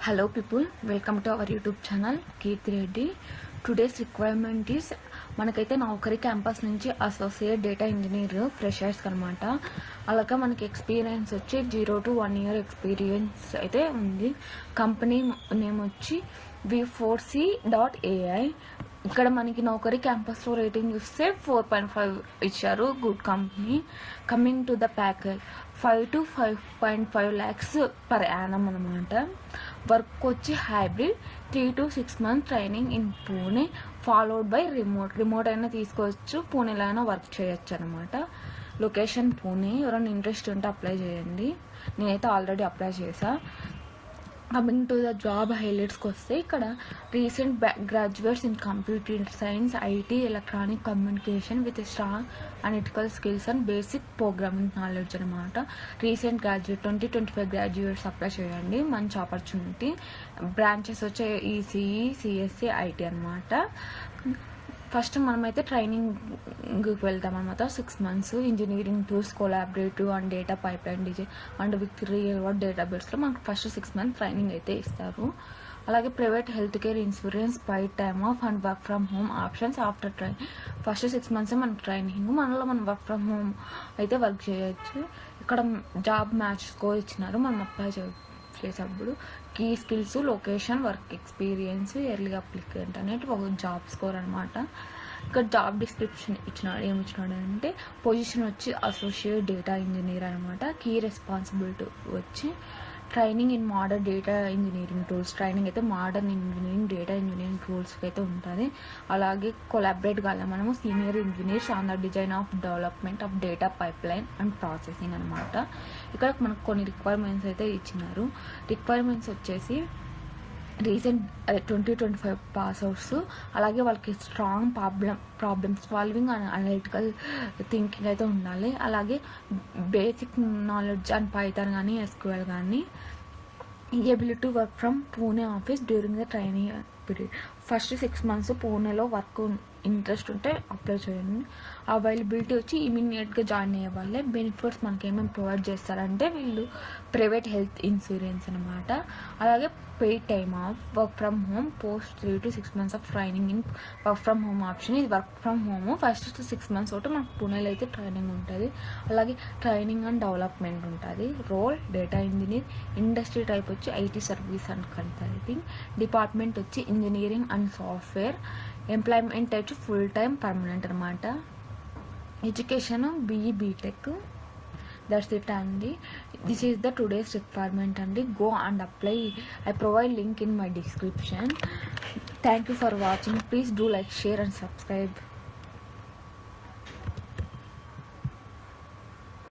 Hello people, welcome to our YouTube channel Keerthi Reddy. Today's requirement is మనకైతే నౌకరీ campus నుంచి associate data engineer freshers అనమాట. అలాగే మనకి experience వచ్చి 0 to 1 year ఎక్స్పీరియన్స్ అయితే ఉంది. కంపెనీ నేమ్ వచ్చి v4c.ai. ఇక్కడ మనకి నౌకరీ క్యాంపస్లో రేటింగ్ చూస్తే 4.5 ఇచ్చారు. Good company. Coming to the package 5 to 5.5 lakhs per annum అనమాట. వర్క్ వచ్చి hybrid, 3 to 6 months training in Pune followed by remote అయినా తీసుకోవచ్చు, పూణేలో అయినా వర్క్ చేయొచ్చు అనమాట. లొకేషన్ పూణే. ఎవరైనా ఇంట్రెస్ట్ ఉంటే అప్లై చేయండి. నేనైతే ఆల్రెడీ అప్లై చేసా. కమింగ్ టు ద జాబ్ హైలైట్స్కి వస్తే ఇక్కడ recent graduates in computer science, IT, electronic communication with strong analytical skills and basic programming knowledge అనమాట. రీసెంట్ గ్రాడ్యుయేట్ 2025 గ్రాడ్యుయేట్స్ అప్లై చేయండి. మంచి ఆపర్చునిటీ. బ్రాంచెస్ వచ్చే ఈసీఈ, సిఎస్సి, ఐటీ అనమాట. First మనమైతే ట్రైనింగ్కి వెళ్తాం అనమాట. 6 months engineering tools, collaborative and data pipeline design and with real world డేటాబేస్లో మనకు ఫస్ట్ 6 months ట్రైనింగ్ అయితే ఇస్తారు. అలాగే private health care insurance, paid time off and work from home options after training. First 6 months మనకు training, మనలో మనం work from home అయితే work చేయొచ్చు. ఇక్కడ జాబ్ మ్యాచ్ స్కోర్ ఇచ్చినారు. మనం అప్లై చేసేటప్పుడు key skills, location, work experience, early applicant అనేది ఒక జాబ్ స్కోర్ అనమాట. ఇక్కడ జాబ్ డిస్క్రిప్షన్ ఇచ్చినాడు. ఏమి ఇచ్చినాడు అంటే పొజిషన్ వచ్చి అసోసియేట్ డేటా ఇంజనీర్ అనమాట. కీ రెస్పాన్సిబిలిటీ వచ్చి training in modern data engineering tools. Training అయితే మోడర్న్ ఇంజనీరింగ్ డేటా ఇంజనీరింగ్ టూల్స్కి అయితే ఉంటుంది. అలాగే కొలాబరేట్ కావాలి మనము senior engineers on the design of development of data pipe line and processing అనమాట. ఇక్కడ మనకు కొన్ని రిక్వైర్మెంట్స్ అయితే ఇచ్చినారు. రిక్వైర్మెంట్స్ వచ్చేసి రీసెంట్ 2025 పాస్అవుట్స్, అలాగే వాళ్ళకి strong problem solving and analytical thinking అయితే ఉండాలి. అలాగే బేసిక్ నాలెడ్జ్ అండ్ పైథాన్ కానీ, ఎస్క్యూఎల్ కానీ. Ability work from Pune office during the training period. First 6 months పూణేలో వర్క్ ఇంట్రెస్ట్ ఉంటే అప్లై చేయండి. అవైలబిలిటీ వచ్చి ఇమీడియట్గా జాయిన్ అయ్యే వాళ్ళే. బెనిఫిట్స్ మనకి ఏమేమి ప్రొవైడ్ చేస్తారంటే వీళ్ళు ప్రైవేట్ హెల్త్ ఇన్సూరెన్స్ అనమాట. అలాగే paid time off, work from home, post 3 to 6 months of training in work from home option. ఇది work from home first 6 months ఒకటి మనకు పూణేలో అయితే ట్రైనింగ్ ఉంటుంది. అలాగే ట్రైనింగ్ అండ్ డెవలప్మెంట్ ఉంటుంది. Role data engineer. Industry type వచ్చి IT service and consulting. Department వచ్చి ఇంజనీరింగ్ అండ్ సాఫ్ట్వేర్. ఎంప్లాయ్మెంట్ వచ్చి ఫుల్ టైం పర్మనెంట్ అనమాట. Education BE BTech. That's it అండి. This is the today's requirement అండి. Go and apply. I provide link in my description. Thank you for watching. Please do like, share and subscribe.